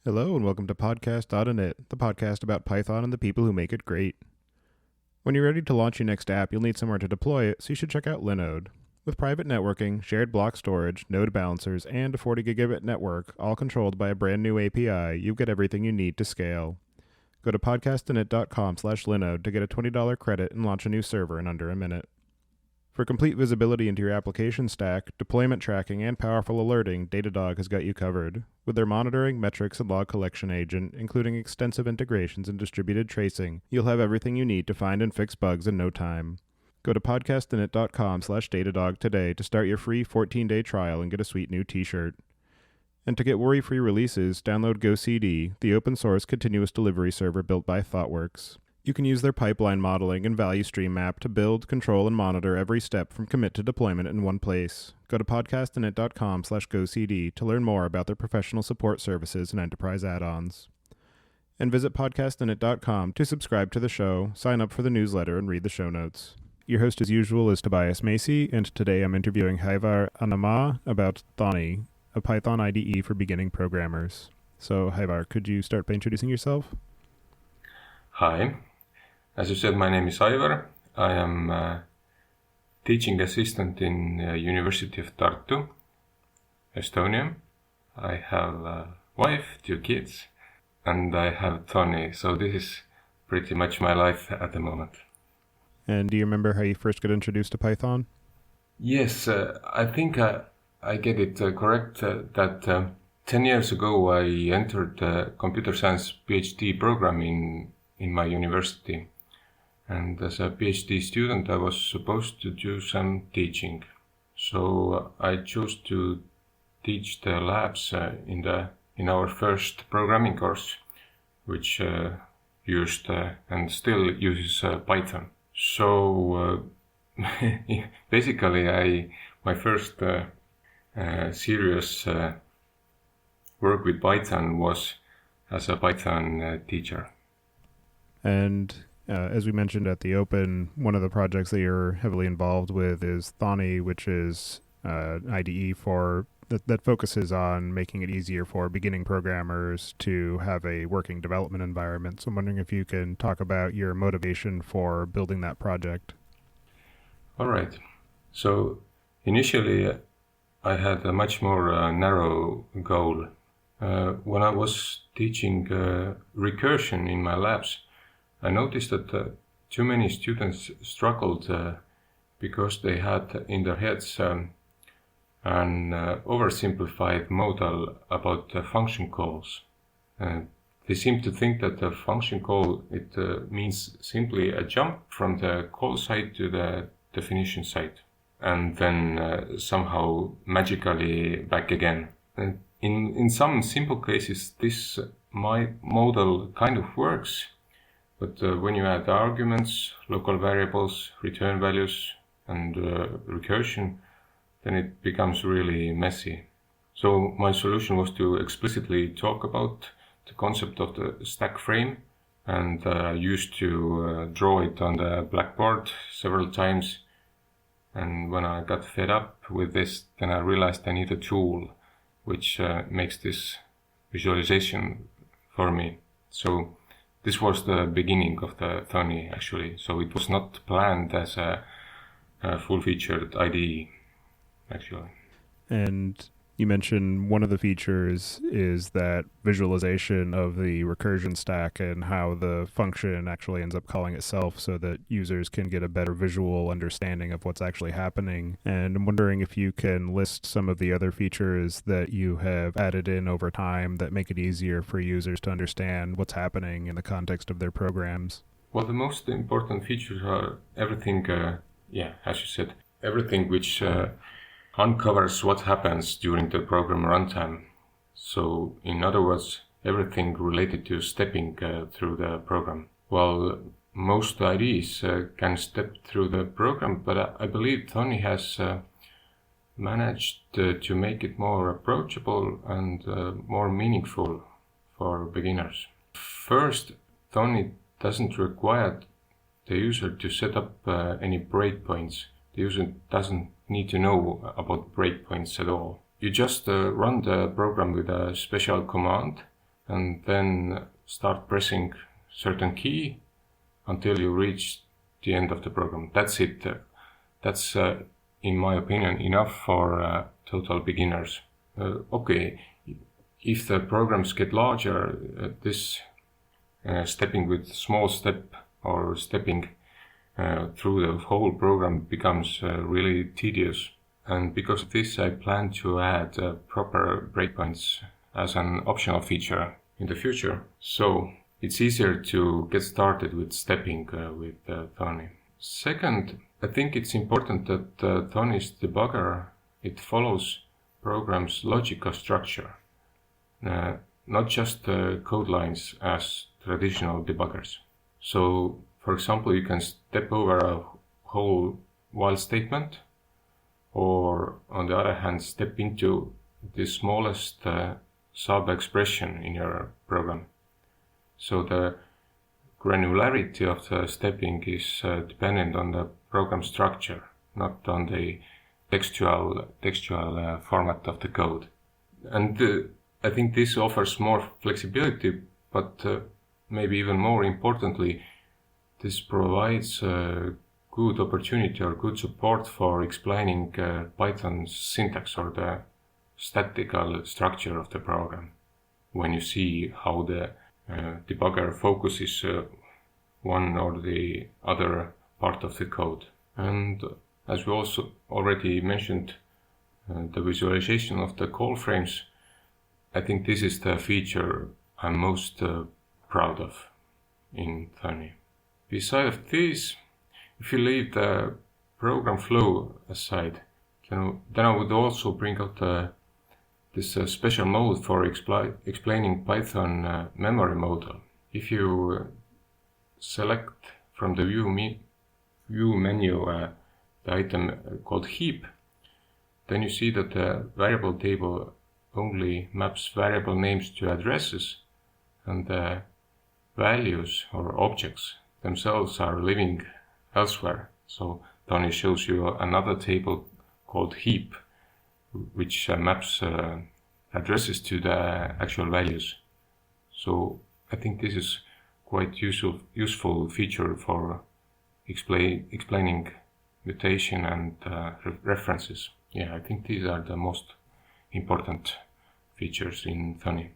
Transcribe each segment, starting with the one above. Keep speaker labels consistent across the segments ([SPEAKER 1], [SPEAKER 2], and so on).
[SPEAKER 1] Hello and welcome to Podcast IDE, the podcast about Python and the people who make it great. When you're ready to launch your next app, you'll need somewhere to deploy it, so you should check out Linode. With private networking, shared block storage, node balancers, and a 40 gigabit network, all controlled by a brand new API, you get everything you need to scale. Go to podcastinit.com/Linode to get a $20 credit and launch a new server in under a minute. For complete visibility into your application stack, deployment tracking, and powerful alerting, Datadog has got you covered. With their monitoring, metrics, and log collection agent, including extensive integrations and distributed tracing, you'll have everything you need to find and fix bugs in no time. Go to podcastinit.com/Datadog today to start your free 14-day trial and get a sweet new t-shirt. And to get worry-free releases, download GoCD, the open-source continuous delivery server built by ThoughtWorks. You can use their pipeline modeling and value stream map to build, control, and monitor every step from commit to deployment in one place. Go to podcastinit.com/GoCD to learn more about their professional support services and enterprise add-ons. And visit podcastinit.com to subscribe to the show, sign up for the newsletter, and read the show notes. Your host, as usual, is Tobias Macey, and today I'm interviewing Aivar Annamaa about Thonny, a Python IDE for beginning programmers. So, Aivar, could you start by introducing yourself?
[SPEAKER 2] Hi. As you said, my name is Aivar. I am a teaching assistant in University of Tartu, Estonia. I have a wife, 2 kids, and I have Thonny. So this is pretty much my life at the moment.
[SPEAKER 1] And do you remember how you first got introduced to Python?
[SPEAKER 2] Yes, I think I get it correct that 10 years ago I entered the computer science PhD program in my university. And as a PhD student, I was supposed to do some teaching. So I chose to teach the labs in our first programming course, which used and still uses Python. So basically, my first serious work with Python was as a Python teacher.
[SPEAKER 1] And as we mentioned at the open, one of the projects that you're heavily involved with is Thonny, which is an IDE that focuses on making it easier for beginning programmers to have a working development environment. So I'm wondering if you can talk about your motivation for building that project.
[SPEAKER 2] All right. So initially, I had a much more narrow goal. When I was teaching recursion in my labs, I noticed that too many students struggled because they had in their heads an oversimplified model about function calls. They seem to think that the function call, it means simply a jump from the call site to the definition site, and then somehow magically back again. And in some simple cases, this model kind of works. But when you add arguments, local variables, return values, and recursion, then it becomes really messy. So my solution was to explicitly talk about the concept of the stack frame, and used to draw it on the blackboard several times. And when I got fed up with this, then I realized I need a tool which makes this visualization for me. So this was the beginning of the Thonny, actually. So it was not planned as a full-featured IDE, actually.
[SPEAKER 1] And you mentioned one of the features is that visualization of the recursion stack and how the function actually ends up calling itself so that users can get a better visual understanding of what's actually happening. And I'm wondering if you can list some of the other features that you have added in over time that make it easier for users to understand what's happening in the context of their programs.
[SPEAKER 2] Well, the most important features are everything, as you said, everything which uncovers what happens during the program runtime. So, in other words, everything related to stepping through the program. Well, most IDEs can step through the program, but I believe Thonny has managed to make it more approachable and more meaningful for beginners. First, Thonny doesn't require the user to set up any breakpoints. The user doesn't need to know about breakpoints at all. You just run the program with a special command, and then start pressing certain key until you reach the end of the program. That's it. That's, in my opinion, enough for total beginners. Okay, if the programs get larger, this stepping with small step or stepping through the whole program becomes really tedious. And because of this, I plan to add proper breakpoints as an optional feature in the future. So it's easier to get started with stepping with Thonny. Second, I think it's important that Thonny's debugger, it follows program's logical structure, not just code lines as traditional debuggers. So, for example, you can step over a whole while statement, or on the other hand, step into the smallest sub-expression in your program. So the granularity of the stepping is dependent on the program structure, not on the textual format of the code. And I think this offers more flexibility, but maybe even more importantly, this provides good opportunity or good support for explaining Python's syntax or the statistical structure of the program when you see how the debugger focuses one or the other part of the code. And as we also already mentioned, the visualization of the call frames, I think this is the feature I'm most proud of in Thonny. Besides this, if you leave the program flow aside, then I would also bring out this special mode for explaining Python memory model. If you select from the view menu the item called heap, then you see that the variable table only maps variable names to addresses, and the values or objects themselves are living elsewhere. So Thonny shows you another table called heap, which maps addresses to the actual values. So I think this is quite useful feature for explaining mutation and references. Yeah, I think these are the most important features in Thonny.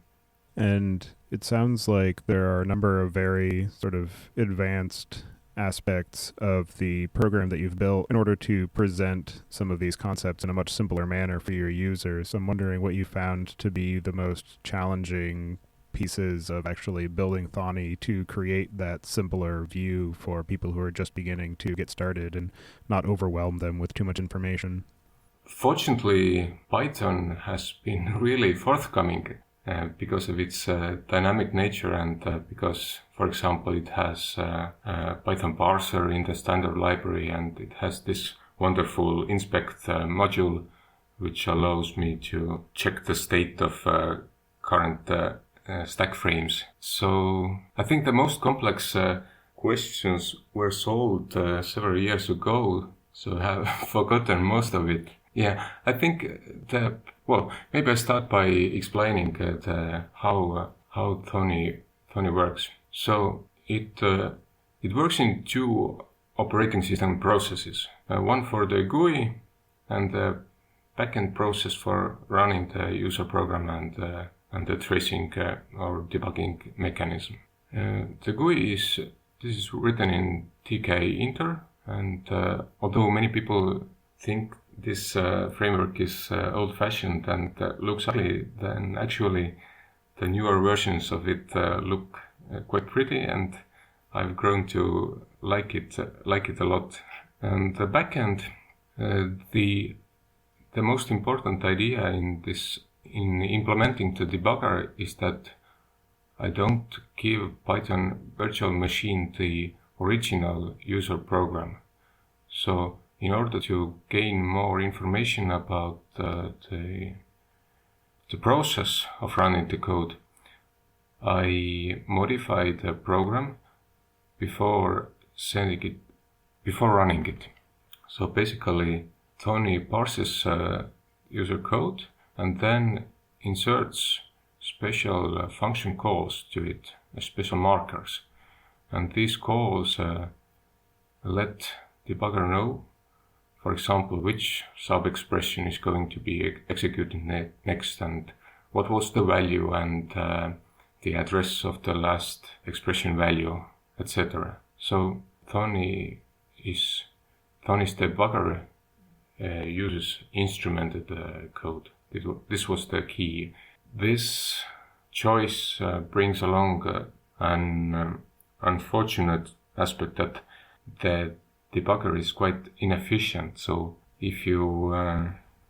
[SPEAKER 1] And it sounds like there are a number of very sort of advanced aspects of the program that you've built in order to present some of these concepts in a much simpler manner for your users. I'm wondering what you found to be the most challenging pieces of actually building Thonny to create that simpler view for people who are just beginning to get started and not overwhelm them with too much information.
[SPEAKER 2] Fortunately, Python has been really forthcoming because of its dynamic nature and because, for example, it has a Python parser in the standard library, and it has this wonderful inspect module which allows me to check the state of current stack frames. So I think the most complex questions were solved several years ago, so I have forgotten most of it. Yeah, I think maybe I start by explaining how Thonny works. So it works in two operating system processes, one for the GUI and the backend process for running the user program and the tracing or debugging mechanism. The GUI is written in tkinter, and although many people think this framework is old-fashioned and looks ugly, then actually the newer versions of it look quite pretty, and I've grown to like it a lot. And the backend, the most important idea in implementing the debugger is that I don't give Python virtual machine the original user program. So in order to gain more information about the process of running the code, I modify the program before running it. So basically, Thonny parses user code and then inserts special function calls to it, special markers. And these calls let debugger know, for example, which sub-expression is going to be executed next, and what was the value, and the address of the last expression value, etc. So Thonny's debugger uses instrumented code. This was the key. This choice brings along an unfortunate aspect that the debugger is quite inefficient. So if you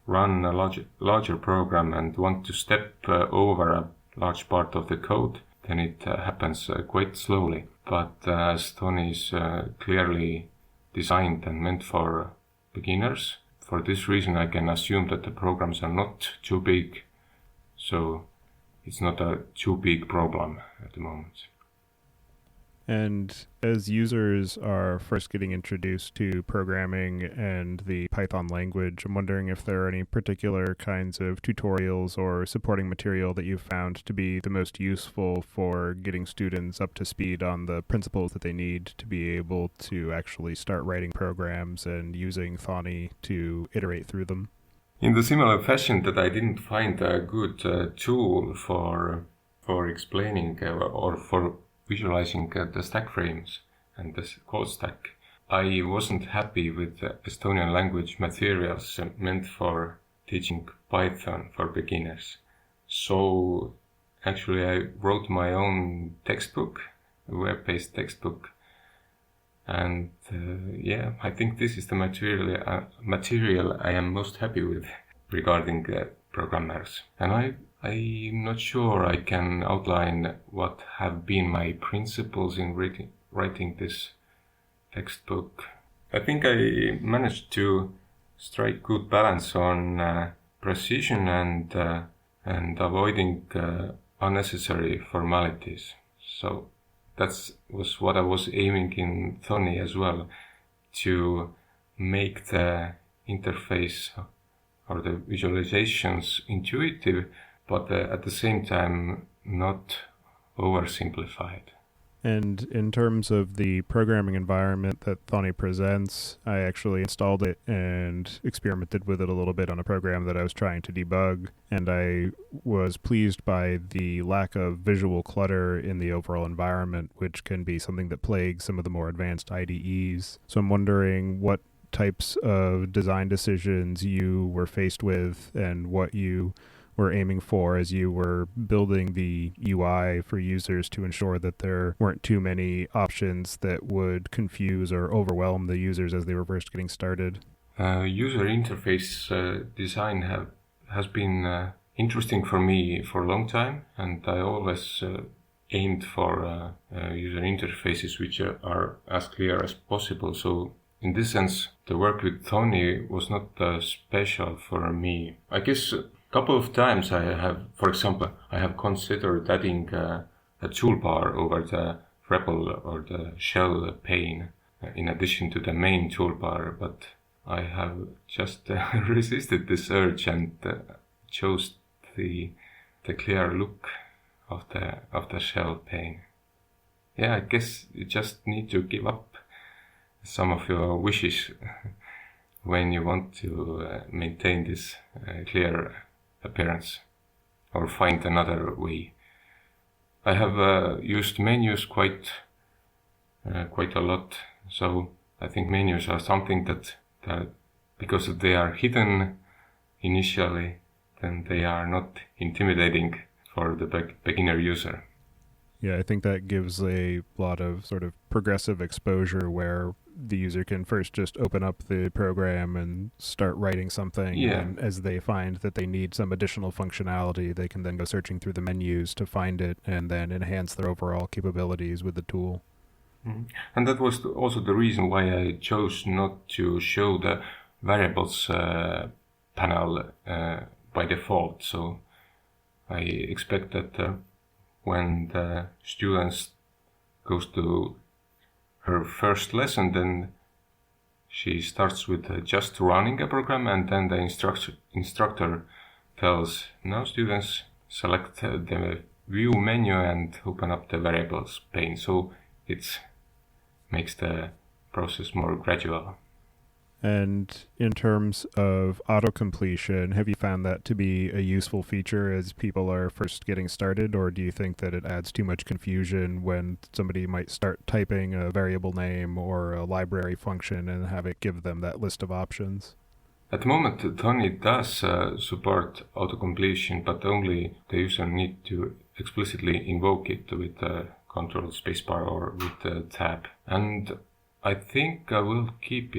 [SPEAKER 2] run a larger program and want to step over a large part of the code, then it happens quite slowly. But as Thonny is clearly designed and meant for beginners, for this reason I can assume that the programs are not too big, so it's not a too big problem at the moment.
[SPEAKER 1] And as users are first getting introduced to programming and the Python language, I'm wondering if there are any particular kinds of tutorials or supporting material that you've found to be the most useful for getting students up to speed on the principles that they need to be able to actually start writing programs and using Thonny to iterate through them.
[SPEAKER 2] In the similar fashion that I didn't find a good tool for explaining or for visualizing the stack frames and the code stack, I wasn't happy with the Estonian language materials meant for teaching Python for beginners. So actually I wrote my own textbook, a web-based textbook. And I think this is the material I am most happy with regarding programmers. And I'm not sure I can outline what have been my principles in writing this textbook. I think I managed to strike good balance on precision and avoiding unnecessary formalities. So that was what I was aiming in Thonny as well, to make the interface or the visualizations intuitive, but at the same time not oversimplified.
[SPEAKER 1] And in terms of the programming environment that Thonny presents, I actually installed it and experimented with it a little bit on a program that I was trying to debug, and I was pleased by the lack of visual clutter in the overall environment, which can be something that plagues some of the more advanced IDEs. So I'm wondering what types of design decisions you were faced with and what you were aiming for as you were building the UI for users to ensure that there weren't too many options that would confuse or overwhelm the users as they were first getting started.
[SPEAKER 2] User interface design has been interesting for me for a long time, and I always aimed for user interfaces which are as clear as possible. So in this sense, the work with Thonny was not special for me. I guess a couple of times I have considered adding a toolbar over the REPL or the shell pane in addition to the main toolbar, but I have just resisted this urge and chose the clear look of the shell pane. Yeah, I guess you just need to give up some of your wishes when you want to maintain this clear appearance or find another way. I have used menus quite a lot, so I think menus are something that because they are hidden initially, then they are not intimidating for the beginner user.
[SPEAKER 1] Yeah, I think that gives a lot of sort of progressive exposure where the user can first just open up the program and start writing something.
[SPEAKER 2] Yeah.
[SPEAKER 1] And as they find that they need some additional functionality, they can then go searching through the menus to find it and then enhance their overall capabilities with the tool.
[SPEAKER 2] Mm-hmm. And that was also the reason why I chose not to show the variables panel by default. So I expect that when the student goes to her first lesson, then she starts with just running a program, and then the instructor tells, now students, select the view menu and open up the variables pane. So it makes the process more gradual.
[SPEAKER 1] And in terms of auto-completion, have you found that to be a useful feature as people are first getting started, or do you think that it adds too much confusion when somebody might start typing a variable name or a library function and have it give them that list of options?
[SPEAKER 2] At the moment, Thonny does support auto-completion, but only the user need to explicitly invoke it with the control spacebar or with the tab. And I think I will keep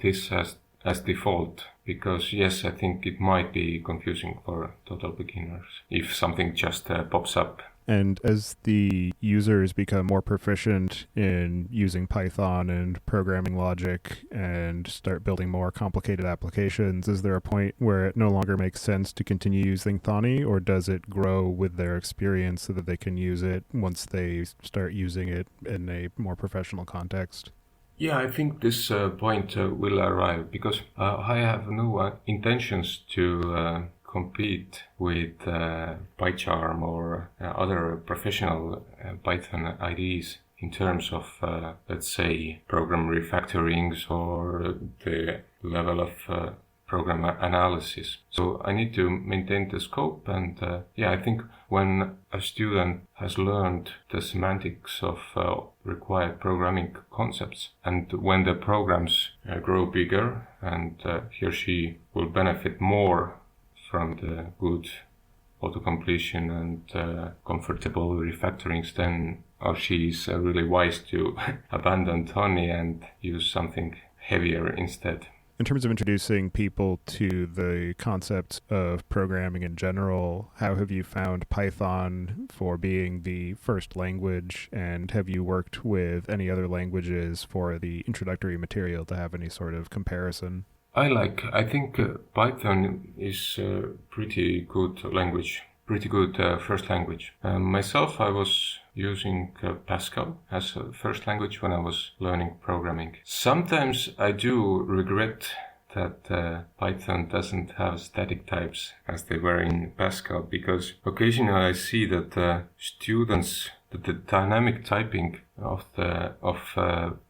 [SPEAKER 2] this as default, because yes, I think it might be confusing for total beginners if something just pops up.
[SPEAKER 1] And as the users become more proficient in using Python and programming logic and start building more complicated applications, is there a point where it no longer makes sense to continue using Thonny, or does it grow with their experience so that they can use it once they start using it in a more professional context?
[SPEAKER 2] Yeah, I think this point will arrive, because I have no intentions to compete with PyCharm or other professional Python IDEs in terms of, let's say, program refactorings or the level of program analysis. So I need to maintain the scope, and I think when a student has learned the semantics of required programming concepts, and when the programs grow bigger, and he or she will benefit more from the good auto-completion and comfortable refactorings, then she is really wise to abandon Thonny and use something heavier instead.
[SPEAKER 1] In terms of introducing people to the concepts of programming in general, how have you found Python for being the first language, and have you worked with any other languages for the introductory material to have any sort of comparison?
[SPEAKER 2] I think Python is a pretty good language, pretty good first language. Myself, I was using Pascal as a first language when I was learning programming. Sometimes I do regret that Python doesn't have static types as they were in Pascal, because occasionally I see that the dynamic typing of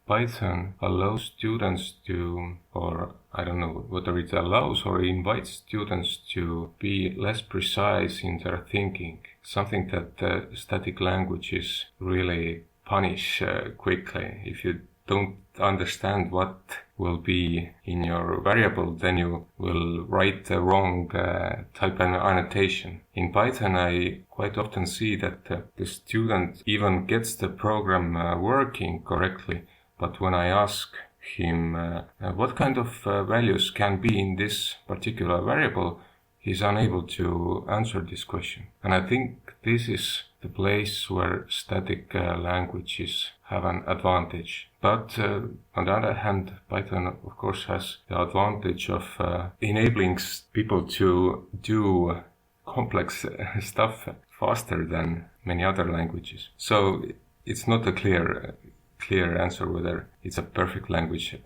[SPEAKER 2] Python allows students to, or I don't know whether it allows or invites students to be less precise in their thinking, something that static languages really punish quickly. If you don't understand what will be in your variable, then you will write the wrong type and annotation. In Python, I quite often see that the student even gets the program working correctly, but when I ask him what kind of values can be in this particular variable, he's unable to answer this question. And I think this is the place where static languages have an advantage. But on the other hand, Python, of course, has the advantage of enabling people to do complex stuff faster than many other languages. So it's not a clear answer whether it's a perfect language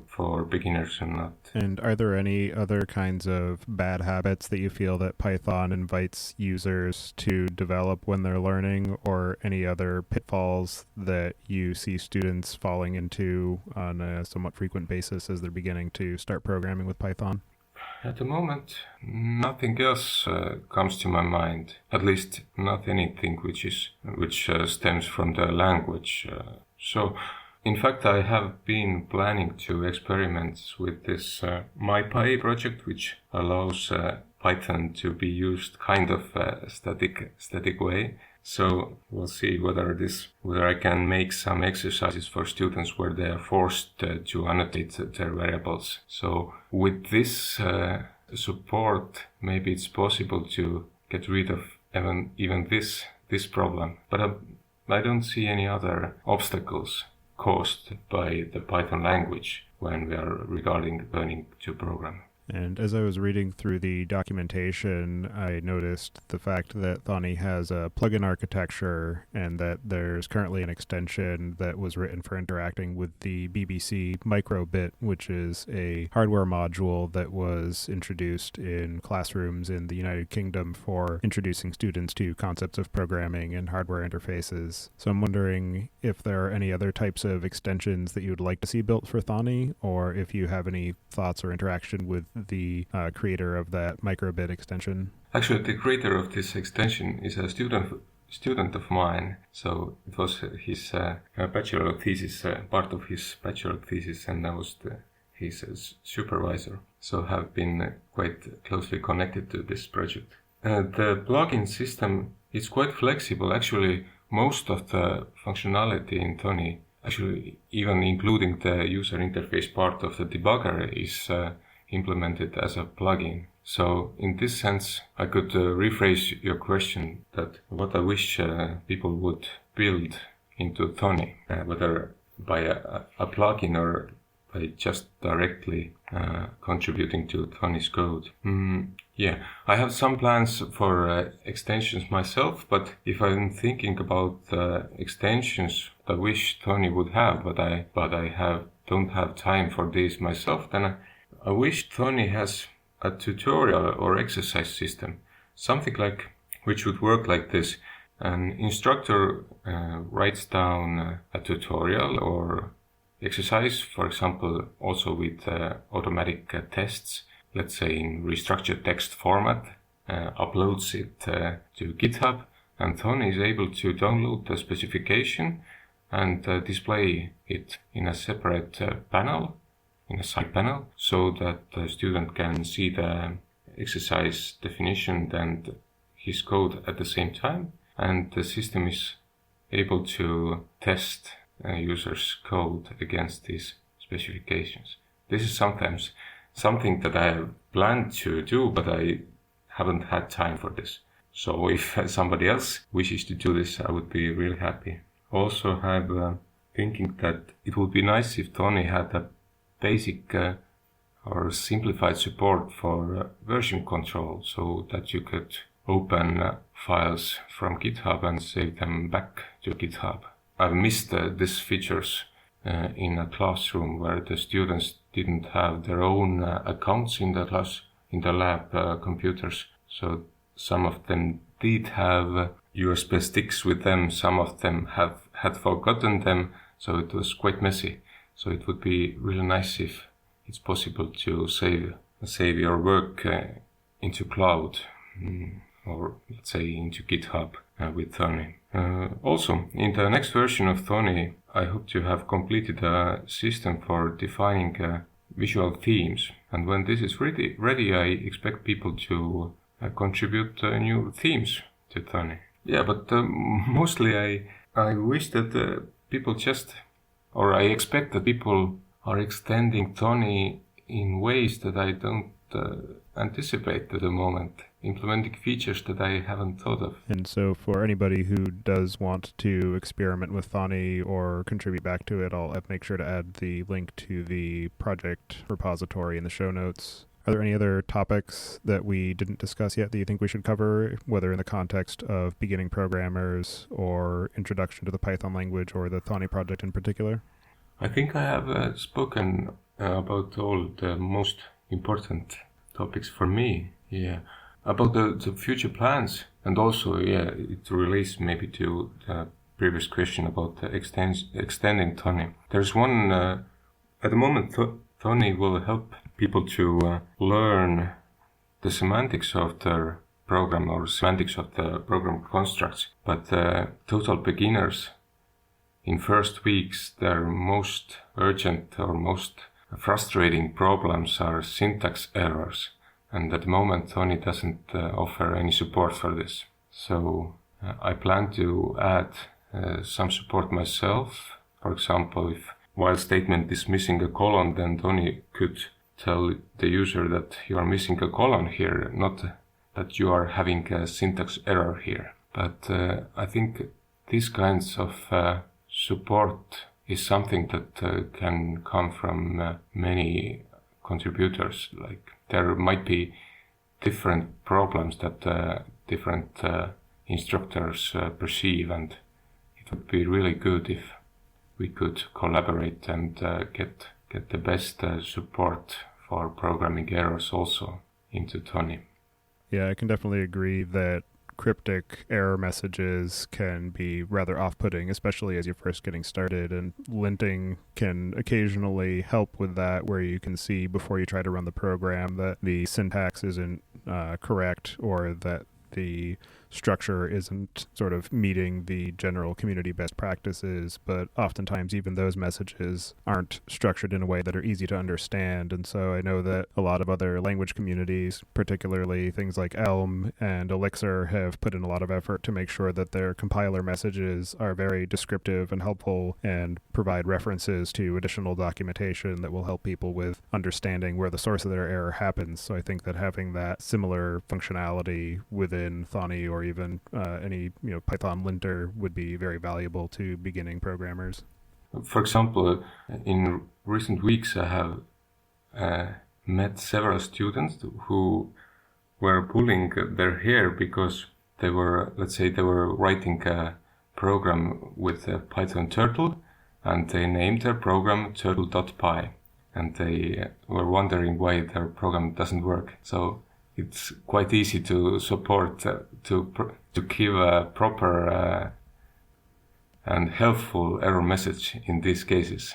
[SPEAKER 2] for beginners or not.
[SPEAKER 1] And are there any other kinds of bad habits that you feel that Python invites users to develop when they're learning, or any other pitfalls that you see students falling into on a somewhat frequent basis as they're beginning to start programming with Python?
[SPEAKER 2] At the moment, nothing else comes to my mind. At least not anything which stems from the language. So, in fact, I have been planning to experiment with this MyPy project, which allows Python to be used kind of static way. So we'll see whether I can make some exercises for students where they are forced to annotate their variables. So with this support, maybe it's possible to get rid of even this problem. But I don't see any other obstacles caused by the Python language when we are regarding learning to program.
[SPEAKER 1] And as I was reading through the documentation, I noticed the fact that Thonny has a plugin architecture and that there's currently an extension that was written for interacting with the BBC microbit, which is a hardware module that was introduced in classrooms in the United Kingdom for introducing students to concepts of programming and hardware interfaces. So I'm wondering if there are any other types of extensions that you would like to see built for Thonny, or if you have any thoughts or interaction with the creator of that microbit extension.
[SPEAKER 2] Actually, the creator of this extension is a student of mine, so it was his bachelor thesis, part of his bachelor thesis, and I was his supervisor, so have been quite closely connected to this project. The plugin system is quite flexible. Actually, most of the functionality in Thonny, actually even including the user interface part of the debugger, is implemented as a plugin. So in this sense, I could rephrase your question that what I wish people would build into Thonny, whether by a plugin or by just directly contributing to Thonny's code. Yeah, I have some plans for extensions myself, but if I'm thinking about extensions I wish Thonny would have, but I don't have time for these myself, then I wish Thonny has a tutorial or exercise system, something like which would work like this. An instructor writes down a tutorial or exercise, for example, also with automatic tests, let's say in restructured text format, uploads it to GitHub, and Thonny is able to download the specification and display it in a separate panel, in a side panel, so that the student can see the exercise definition and his code at the same time, and the system is able to test users' code against these specifications. This is sometimes something that I have planned to do, but I haven't had time for this. So if somebody else wishes to do this, I would be really happy. Also have thinking that it would be nice if Thonny had a basic or simplified support for version control, so that you could open files from GitHub and save them back to GitHub. I've missed these features in a classroom where the students didn't have their own accounts in the lab computers. So some of them did have USB sticks with them, some of them had forgotten them, so it was quite messy. So it would be really nice if it's possible to save your work into cloud, or let's say into GitHub with Thonny. Also, in the next version of Thonny, I hope to have completed a system for defining visual themes. And when this is ready, I expect people to contribute new themes to Thonny. Yeah, but mostly I wish that people I expect that people are extending Thonny in ways that I don't anticipate at the moment, implementing features that I haven't thought of.
[SPEAKER 1] And so for anybody who does want to experiment with Thonny or contribute back to it, I'll make sure to add the link to the project repository in the show notes. Are there any other topics that we didn't discuss yet that you think we should cover, whether in the context of beginning programmers or introduction to the Python language or the Thonny project in particular?
[SPEAKER 2] I think I have spoken about all the most important topics for me. Yeah, about the future plans, and also it relates maybe to the previous question about extending Thonny. There's one at the moment. Thonny will help people to learn the semantics of their program or semantics of the program constructs, but total beginners in first weeks, their most urgent or most frustrating problems are syntax errors, and at the moment Thonny doesn't offer any support for this. So I plan to add some support myself. For example, if while statement is missing a colon, then Thonny could tell the user that you are missing a colon here, not that you are having a syntax error here. But I think these kinds of support is something that can come from many contributors, like there might be different problems that different instructors perceive, and it would be really good if we could collaborate and get the best support for programming errors also into Thonny.
[SPEAKER 1] Yeah, I can definitely agree that cryptic error messages can be rather off-putting, especially as you're first getting started, and linting can occasionally help with that, where you can see before you try to run the program that the syntax isn't correct, or that the structure isn't sort of meeting the general community best practices, but oftentimes even those messages aren't structured in a way that are easy to understand. And so I know that a lot of other language communities, particularly things like Elm and Elixir, have put in a lot of effort to make sure that their compiler messages are very descriptive and helpful and provide references to additional documentation that will help people with understanding where the source of their error happens. So I think that having that similar functionality within Thonny or even any Python linter would be very valuable to beginning programmers.
[SPEAKER 2] For example, in recent weeks I have met several students who were pulling their hair because they were writing a program with a Python turtle, and they named their program turtle.py, and they were wondering why their program doesn't work. So it's quite easy to support, to give a proper and helpful error message in these cases.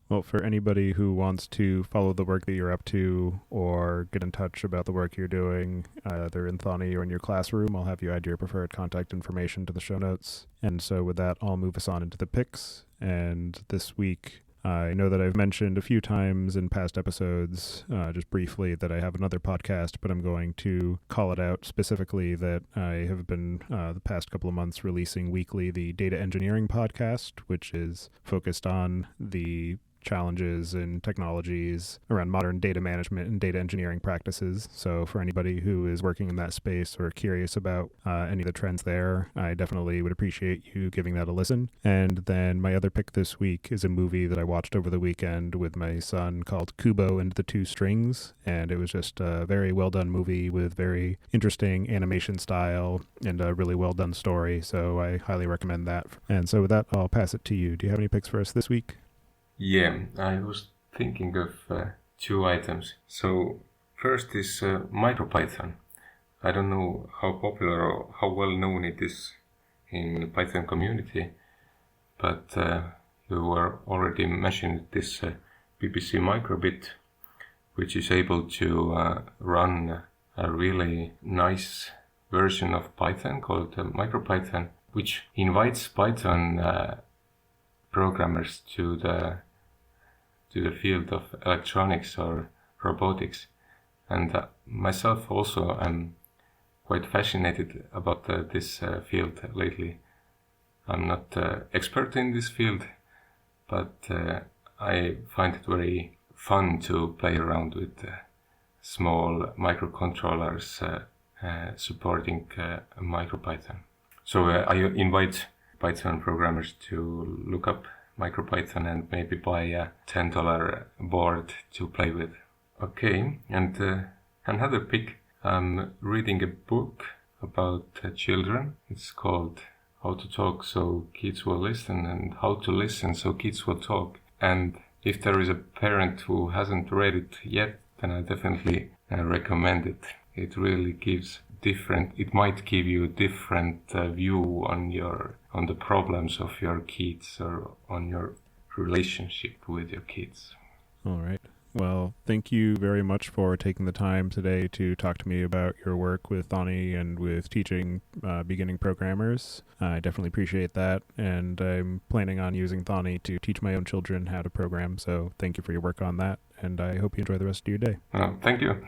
[SPEAKER 1] Well, for anybody who wants to follow the work that you're up to or get in touch about the work you're doing, either in Thonny or in your classroom, I'll have you add your preferred contact information to the show notes. And so with that, I'll move us on into the picks. And this week, I know that I've mentioned a few times in past episodes, just briefly, that I have another podcast, but I'm going to call it out specifically that I have been, the past couple of months, releasing weekly the Data Engineering Podcast, which is focused on the challenges and technologies around modern data management and data engineering practices. So for anybody who is working in that space or curious about any of the trends there, I definitely would appreciate you giving that a listen. And then my other pick this week is a movie that I watched over the weekend with my son called Kubo and the Two Strings. And it was just a very well done movie with very interesting animation style and a really well done story. So I highly recommend that. And so with that, I'll pass it to you. Do you have any picks for us this week?
[SPEAKER 2] Yeah, I was thinking of two items. So first is MicroPython. I don't know how popular or how well known it is in the Python community, but you were already mentioned this PPC microbit, which is able to run a really nice version of Python called MicroPython, which invites Python programmers to the field of electronics or robotics. And myself also am quite fascinated about this field lately. I'm not expert in this field, but I find it very fun to play around with small microcontrollers supporting MicroPython. So I invite Python programmers to look up MicroPython and maybe buy a $10 board to play with. Okay, and another pick, I'm reading a book about children. It's called How to Talk So Kids Will Listen and How to Listen So Kids Will Talk. And if there is a parent who hasn't read it yet, then I definitely recommend it. It really it might give you a different view on the problems of your kids or on your relationship with your kids.
[SPEAKER 1] All right. Well, thank you very much for taking the time today to talk to me about your work with Thonny and with teaching beginning programmers. I definitely appreciate that, and I'm planning on using Thonny to teach my own children how to program, so thank you for your work on that, and I hope you enjoy the rest of your day.
[SPEAKER 2] Thank you.